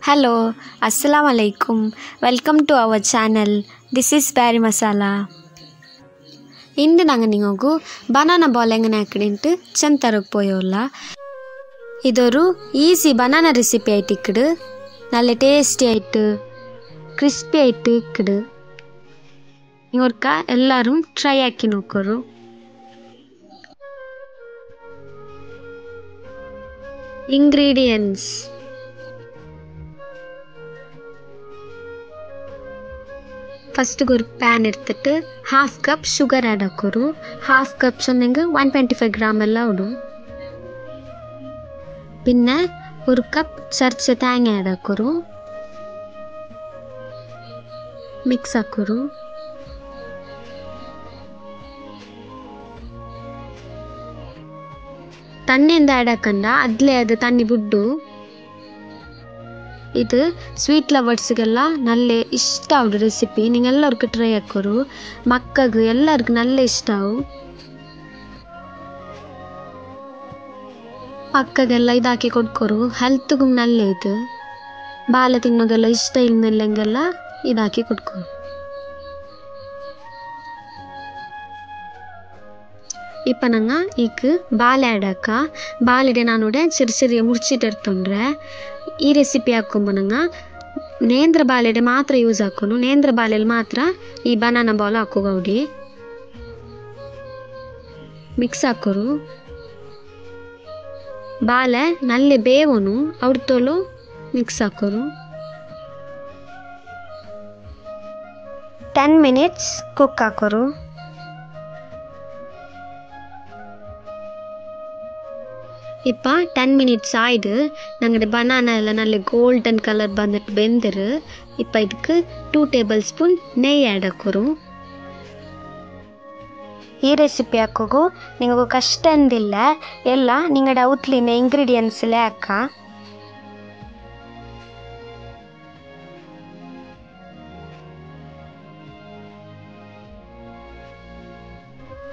Hello, Assalamu alaikum. Welcome to our channel. This is Berry Masala. ಇಂದು ನಂಗೆ ನಿಮಗೂ banana ball ಹೆಂಗೆ ಹಾಕಿಡಿಂಟು ಚೆಂತರಕ್ಕೆ ಪೋಯೋಲ್ಲ. ಇದೊರು easy banana recipe ಆಯ್ತು ಇಕ್ಕಡು நல்ல tasty ಆಯ್ತು ಕ್ರಿಸ್ಪಿ ಆಯ್ತು ಇಕ್ಕಡು ಇವರ್ಕ ಎಲ್ಲರೂ ಟ್ರೈ ಹಾಕಿ ನೋಕೋರು. ಇಂಗ್ರೀಡಿಯೆಂಟ್ಸ್ ಫಸ್ಟ್ ഒരു പാൻ എടുത്തിട്ട് ഹാഫ് കപ്പ് ഷുഗർ ആഡ് ആക്കൊരു. ഹാഫ് കപ്പ് ചൊന്നെങ്കിൽ 125 ഗ്രാം എല്ലാം ഇടും. പിന്നെ ഒരു കപ്പ് ചതച്ച തേങ്ങ ആഡ് ആക്കൊരു. ಮಿಕ್ಸ್ ಹಾಕೋರು. ತಣ್ಣೆಂದು ಆ್ಯಡ್ ಹಾಕಂಡ ಅದ್ಲೇ ಅದು ತಣ್ಣಿ ಬಿಟ್ಟು ಇದು ಸ್ವೀಟ್ ಲವರ್ಸ್ಗೆಲ್ಲ ನಲ್ಲೆ ಇಷ್ಟ ಆവുಡು ರೆಸಿಪಿ. ನಿಂಗೆಲ್ಲರಿಗೂ ಟ್ರೈ ಹಾಕೋರು. ಮಕ್ಕಗೆ ಎಲ್ಲರಿಗೂ ನಲ್ಲೆ ಇಷ್ಟ ಆವು. ಮಕ್ಕಗೆಲ್ಲ ಇದಾಕಿ ಕೊಡ್ಕೊರು. ಹೆಲ್ತ್ಗೂ ನಲ್ಲೆ ಇದು. ಬಾಲ ತಿನ್ನೋಗೆಲ್ಲ ಇಷ್ಟ ಇಲ್ಲಂಗೆಲ್ಲ ಇದಾಕಿ ಕೊಡ್ಕೊರು. ಇಪ್ಪ ನಂಗೆ ಈಗ ಬಾಲೆ ಆಡಾಕ ಬಾಲೆಡೆ ನಾನುಡೆ ಸಿರಿ ಸಿರಿಯ ಮುರ್ಚಿಟ್ಟು ಇರ್ತೊಂಡ್ರೆ ಈ ರೆಸಿಪಿ ಹಾಕೊಂಬ ನಂಗೆ ನೇಂದ್ರ ಬಾಲೆಡೆ ಮಾತ್ರ ಯೂಸ್ ಹಾಕೋನು. ನೇಂದ್ರ ಬಾಲೆಯಲ್ಲಿ ಮಾತ್ರ ಈ ಬನಾನಾ ಬಾಲ್ ಹಾಕೋಗೌಡಿ. ಮಿಕ್ಸ್ ಹಾಕೋರು. ಬಾಲೆ ನಲ್ಲೆ ಬೇವನು ಅವ್ರತೋಲು ಮಿಕ್ಸ್ ಹಾಕೋರು. 10 minutes ಕುಕ್ ಹಾಕೋರು. ಇಪ್ಪ 10 minutes ಆಯ್ದು ನಂಗಡೆ ಬನಾನಾ ಎಲ್ಲ ನಲ್ಲೆ ಗೋಲ್ಡನ್ ಕಲರ್ ಬಂದಿಟ್ಟು ಬೆಂದರು. ಇಪ್ಪ ಇದಕ್ಕೆ 2 ಟೇಬಲ್ ಸ್ಪೂನ್ ನೆಯ್ಯಿ ಆ್ಯಡ್ ಹಾಕೋರು. ಈ ರೆಸಿಪಿ ಹಾಕೋಗು ನಿಮಗೂ ಕಷ್ಟ ಅಂದಿಲ್ಲ. ಎಲ್ಲ ನಿಂಗಡೆ ಔತ್ಲಿನ ಇಂಗ್ರೀಡಿಯೆಂಟ್ಸ್ ಹಾಕ.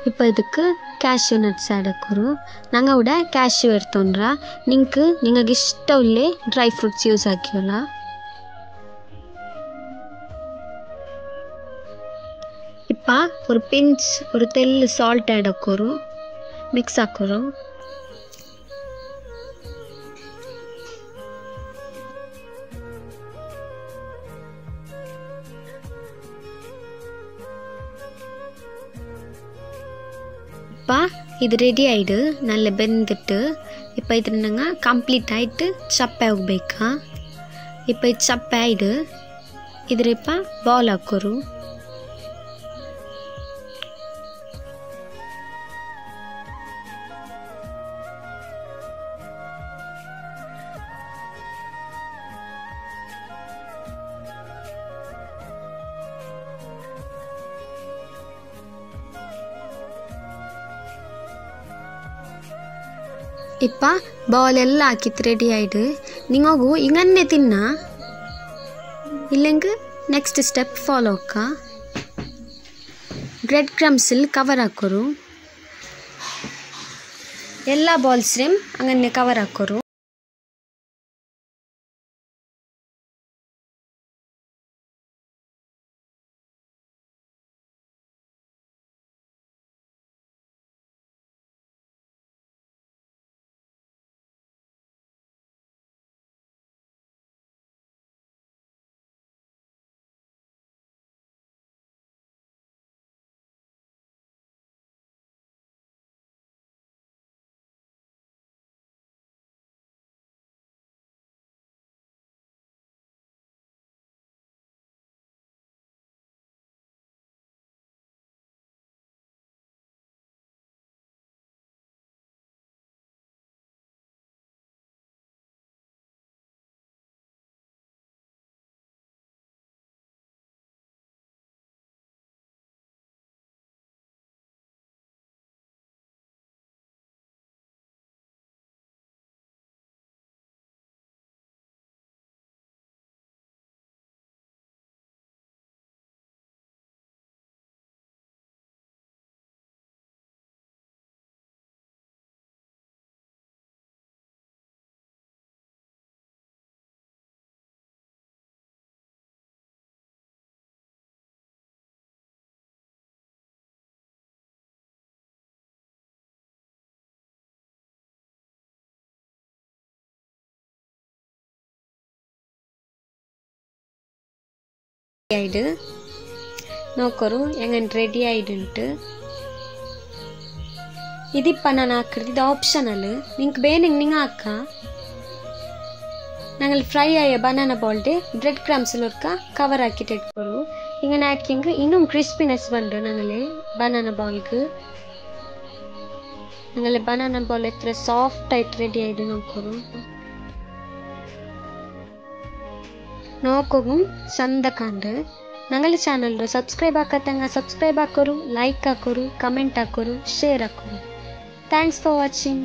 இப்போ இதுக்கு ಕ್ಯಾಶ್ಯೂ ನಟ್ಸ್ ಆ್ಯಡ್ ಹಾಕೋರು. ನಂಗೆ ಅವಡೆ ಕ್ಯಾಶ್ಯೂ ಇರ್ತೊಂಡ್ರ ನಿಮಗೆ ಇಷ್ಟ ಉಳ್ಳೆ ಡ್ರೈ ಫ್ರೂಟ್ಸ್ ಯೂಸ್ ಹಾಕಿವಲ್ಲ. ಇಪ್ಪ ஒரு ಪಿಂಚ್ ஒரு ತೆಲ್ಲು ಸಾಲ್ಟ್ ಆ್ಯಡ್ ಹಾಕೋರು. ಮಿಕ್ಸ್ ಹಾಕೋರು. ಇದು ರೆಡಿ ಆಯ್ಡು ನಲ್ಲೆ ಬೆಂದಿಟ್ಟು ಇಪ್ಪ ಇದ್ರ ನಂಗೆ ಕಂಪ್ಲೀಟ್ ಆಯ್ತು ಚಪ್ಪೆ ಹೋಗ್ಬೇಕಾ. ಇಪ್ಪ ಇದು ಚಪ್ಪೆ ಆಯ್ಡು ಇದ್ರ ಇಪ್ಪ ಬಾಲ್ ಹಾಕೋರು. ಇಪ್ಪ ಬಾಲ್ ಎಲ್ಲ ಹಾಕಿತ್ತು ರೆಡಿ ಆಯ್ಡು. ನಿಮಗೂ ಹಿಂಗನ್ನೇ ತಿನ್ನ ಇಲ್ಲೆಂಗೆ ನೆಕ್ಸ್ಟ್ ಸ್ಟೆಪ್ ಫಾಲೋ ಅಕ್ಕ. ಬ್ರೆಡ್ ಕ್ರಮ್ಸಿಲ್ ಕವರ್ ಹಾಕೋರು. ಎಲ್ಲ ಬಾಲ್ಸ್ರೇಮ್ ಹಂಗನ್ನೇ ಕವರ್ ಹಾಕೋರು. ಆಯ್ಡು ನೋಕರು ಹೆಂಗನ್ ರೆಡಿ ಆಯ್ಡುಂಟು ಇದಿಪ್ಪ ನಾನು ಹಾಕಿದ್ದು ಇದು ಆಪ್ಷನಲ್ ನಿಂಗೆ ಬೇನಿಂಗ್ ನಿಂಗೆ ಹಾಕ ഞങ്ങൾ ഫ്രൈ ആയ ബനാന ബോളിൻ്റെ ബ്രെഡ് ക്രംസിലൊക്കെ കവർ ആക്കിയിട്ട് ഇട്ടുകൊള്ളൂ ഇങ്ങനെ ആക്കിയെങ്കിൽ ഇന്നും ക്രിസ്പിനെസ് ഉണ്ട് ഞങ്ങൾ ബനാന ബോൾക്ക് ഞങ്ങൾ ബനാന ബോൾ എത്ര സോഫ്റ്റ് ആയിട്ട് റെഡി ആയിട്ട് നോക്കൂ നോക്കും ചന്തക്കണ്ട് ഞങ്ങളുടെ ചാനലിൽ സബ്സ്ക്രൈബ് ആക്കാത്തങ്ങ സബ്സ്ക്രൈബ് ആക്കോರು ಲೈಕ್ ಹಾಕೋರು ಕಮೆಂಟ್ ಹಾಕೋರು ಶೇರ್ ಹಾಕೋರು ಥ್ಯಾಂಕ್ಸ್ ಫಾರ್ ವಾಚಿಂಗ್